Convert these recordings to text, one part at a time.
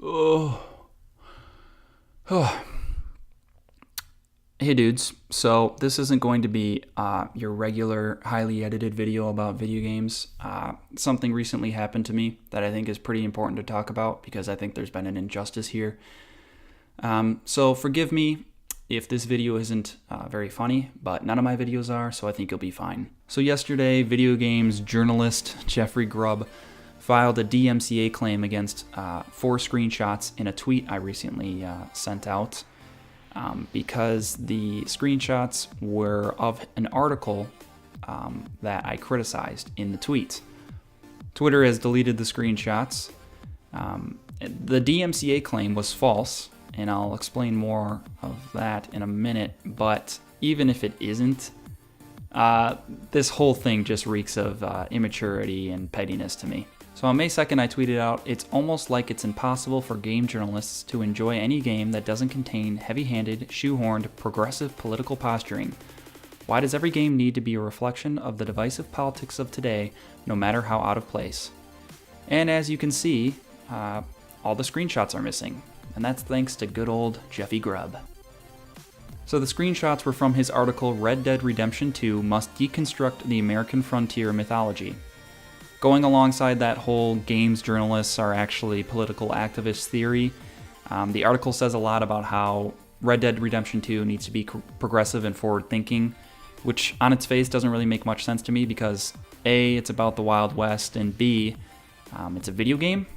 Oh. Hey dudes, so this isn't going to be your regular highly edited video about video games. Something recently happened to me that I think is pretty important to talk about because I think there's been an injustice here. So forgive me if this video isn't very funny, but none of my videos are, so I think you'll be fine. So yesterday, video games journalist Jeffrey Grubb filed a DMCA claim against 4 screenshots in a tweet I recently sent out. Because the screenshots were of an article that I criticized in the tweet. Twitter has deleted the screenshots. The DMCA claim was false, and I'll explain more of that in a minute, but even if it isn't, this whole thing just reeks of immaturity and pettiness to me. So on May 2nd, I tweeted out, "It's almost like it's impossible for game journalists to enjoy any game that doesn't contain heavy-handed, shoehorned, progressive political posturing. Why does every game need to be a reflection of the divisive politics of today, no matter how out of place?" And as you can see, all the screenshots are missing, and that's thanks to good old Jeffy Grubb. So the screenshots were from his article, "Red Dead Redemption 2 Must Deconstruct the American Frontier Mythology." Going alongside that whole games journalists are actually political activists theory, the article says a lot about how Red Dead Redemption 2 needs to be progressive and forward-thinking, which on its face doesn't really make much sense to me because A, it's about the Wild West, and B, it's a video game,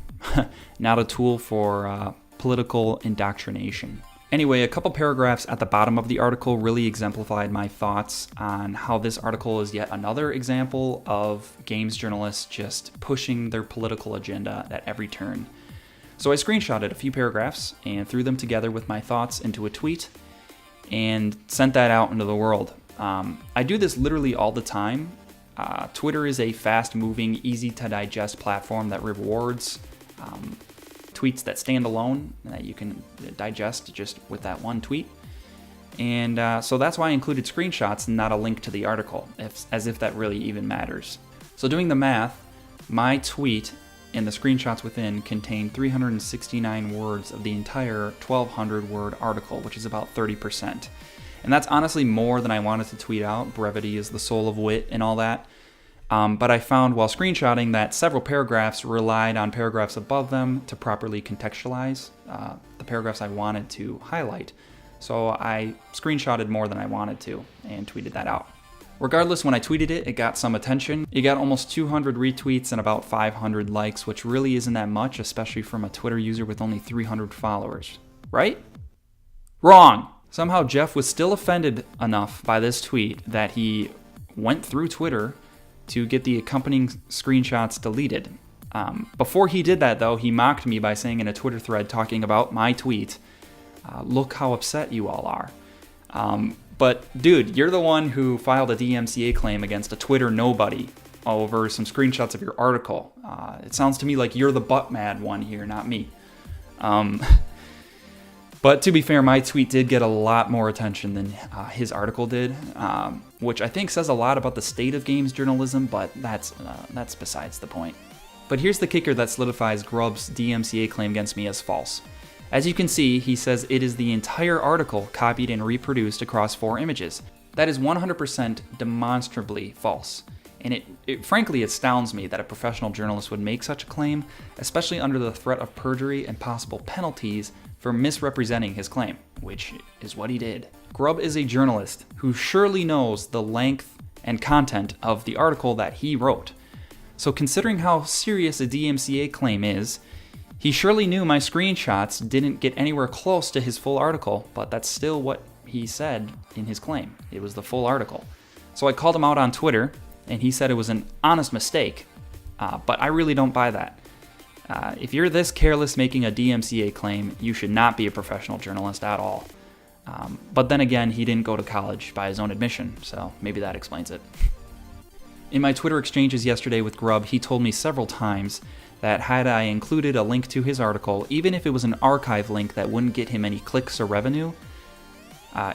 not a tool for political indoctrination. Anyway, a couple paragraphs at the bottom of the article really exemplified my thoughts on how this article is yet another example of games journalists just pushing their political agenda at every turn. So I screenshotted a few paragraphs and threw them together with my thoughts into a tweet and sent that out into the world. I do this literally all the time. Twitter is a fast-moving, easy-to-digest platform that rewards tweets that stand alone that you can digest just with that one tweet. And so that's why I included screenshots and not a link to the article, as if that really even matters. So doing the math, my tweet and the screenshots within contain 369 words of the entire 1,200-word article, which is about 30%. And that's honestly more than I wanted to tweet out. Brevity is the soul of wit and all that. But I found while screenshotting that several paragraphs relied on paragraphs above them to properly contextualize the paragraphs I wanted to highlight. So I screenshotted more than I wanted to and tweeted that out. Regardless, when I tweeted it, it got some attention. It got almost 200 retweets and about 500 likes, which really isn't that much, especially from a Twitter user with only 300 followers. Right? Wrong! Somehow Jeff was still offended enough by this tweet that he went through Twitter to get the accompanying screenshots deleted. Before he did that, though, he mocked me by saying in a Twitter thread talking about my tweet, "Look how upset you all are." But dude, you're the one who filed a DMCA claim against a Twitter nobody over some screenshots of your article. It sounds to me like you're the butt-mad one here, not me. But to be fair, my tweet did get a lot more attention than his article did, which I think says a lot about the state of games journalism, but that's besides the point. But here's the kicker that solidifies Grubb's DMCA claim against me as false. As you can see, he says it is the entire article copied and reproduced across 4 images. That is 100% demonstrably false. And it frankly astounds me that a professional journalist would make such a claim, especially under the threat of perjury and possible penalties for misrepresenting his claim, which is what he did. Grubb is a journalist who surely knows the length and content of the article that he wrote. So considering how serious a DMCA claim is, he surely knew my screenshots didn't get anywhere close to his full article, but that's still what he said in his claim. It was the full article. So I called him out on Twitter, and he said it was an honest mistake, but I really don't buy that. If you're this careless making a DMCA claim, you should not be a professional journalist at all. But then again, he didn't go to college by his own admission, so maybe that explains it. In my Twitter exchanges yesterday with Grubb, he told me several times that had I included a link to his article, even if it was an archive link that wouldn't get him any clicks or revenue,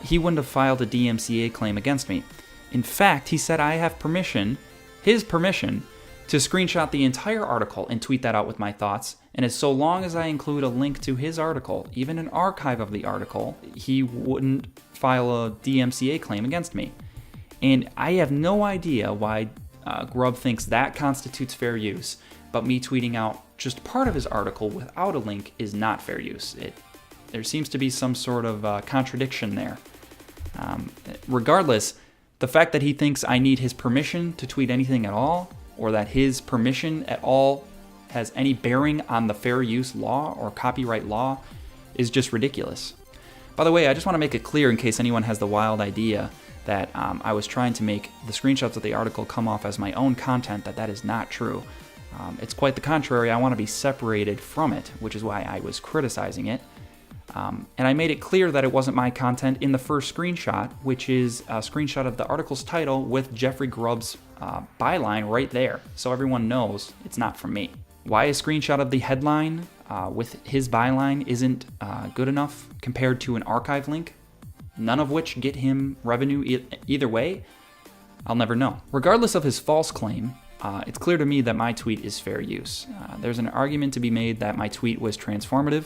he wouldn't have filed a DMCA claim against me. In fact, he said I have permission, his permission, to screenshot the entire article and tweet that out with my thoughts. And as so long as I include a link to his article, even an archive of the article, he wouldn't file a DMCA claim against me. And I have no idea why Grubb thinks that constitutes fair use, but me tweeting out just part of his article without a link is not fair use. There seems to be some sort of contradiction there. Regardless, the fact that he thinks I need his permission to tweet anything at all, or that his permission at all has any bearing on the fair use law or copyright law is just ridiculous. By the way, I just want to make it clear in case anyone has the wild idea that I was trying to make the screenshots of the article come off as my own content, that is not true. It's quite the contrary. I want to be separated from it, which is why I was criticizing it. And I made it clear that it wasn't my content in the first screenshot, which is a screenshot of the article's title with Jeffrey Grubb's byline right there, so everyone knows it's not from me. Why a screenshot of the headline with his byline isn't good enough compared to an archive link, none of which get him revenue either way, I'll never know. Regardless of his false claim, it's clear to me that my tweet is fair use. There's an argument to be made that my tweet was transformative,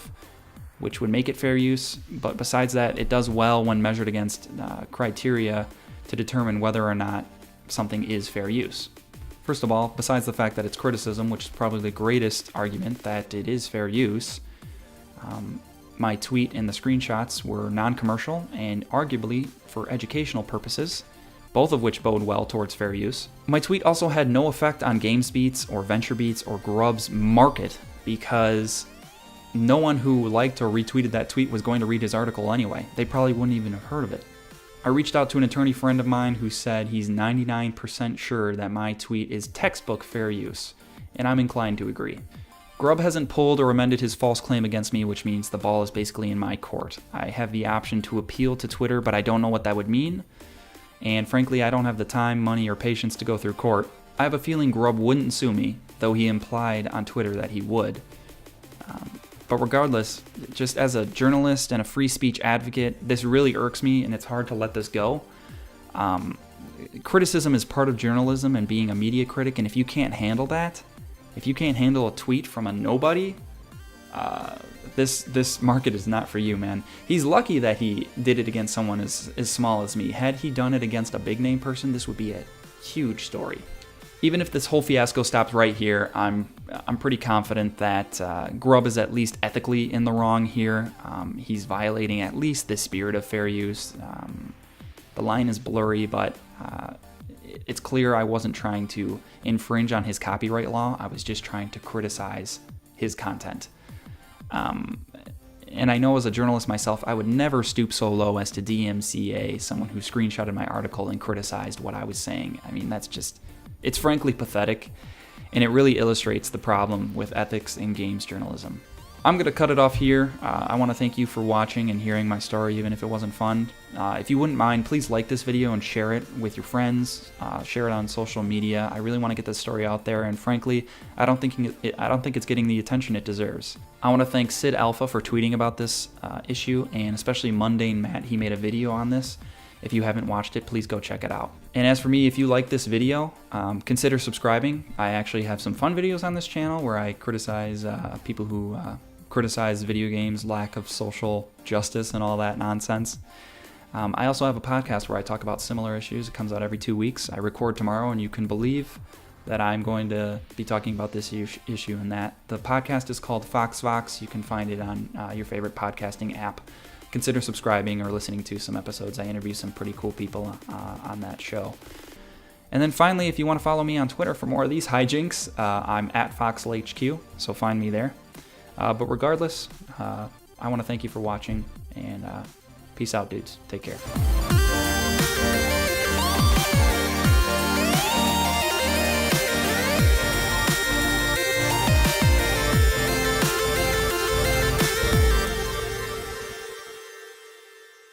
which would make it fair use, but besides that, it does well when measured against criteria to determine whether or not something is fair use. First of all, besides the fact that it's criticism, which is probably the greatest argument that it is fair use, my tweet and the screenshots were non-commercial and arguably for educational purposes, both of which bode well towards fair use. My tweet also had no effect on GamesBeat's or VentureBeat's or Grubb's market because no one who liked or retweeted that tweet was going to read his article anyway. They probably wouldn't even have heard of it. I reached out to an attorney friend of mine who said he's 99% sure that my tweet is textbook fair use, and I'm inclined to agree. Grubb hasn't pulled or amended his false claim against me, which means the ball is basically in my court. I have the option to appeal to Twitter, but I don't know what that would mean, and frankly, I don't have the time, money, or patience to go through court. I have a feeling Grubb wouldn't sue me, though he implied on Twitter that he would. But regardless, just as a journalist and a free speech advocate, this really irks me and it's hard to let this go. Criticism is part of journalism and being a media critic, and if you can't handle that, if you can't handle a tweet from a nobody, this market is not for you, man. He's lucky that he did it against someone as small as me. Had he done it against a big name person, this would be a huge story. Even if this whole fiasco stops right here, I'm pretty confident that Grubb is at least ethically in the wrong here. He's violating at least the spirit of fair use. The line is blurry, but it's clear I wasn't trying to infringe on his copyright law. I was just trying to criticize his content. And I know as a journalist myself, I would never stoop so low as to DMCA someone who screenshotted my article and criticized what I was saying. I mean, it's frankly pathetic, and it really illustrates the problem with ethics in games journalism. I'm going to cut it off here. I want to thank you for watching and hearing my story, even if it wasn't fun. If you wouldn't mind, please like this video and share it with your friends. Share it on social media. I really want to get this story out there, and frankly, I don't think it's getting the attention it deserves. I want to thank Sid Alpha for tweeting about this issue, and especially Mundane Matt. He made a video on this. If you haven't watched it, please go check it out. And as for me, if you like this video, consider subscribing. I actually have some fun videos on this channel where I criticize people who criticize video games, lack of social justice, and all that nonsense. I also have a podcast where I talk about similar issues. It comes out every 2 weeks. I record tomorrow, and you can believe that I'm going to be talking about this issue and that. The podcast is called Fox Vox. You can find it on your favorite podcasting app. Consider subscribing or listening to some episodes. I interview some pretty cool people on that show. And then finally, if you want to follow me on Twitter for more of these hijinks, I'm at FoxLHQ, so find me there. But regardless, I want to thank you for watching, and peace out, dudes. Take care.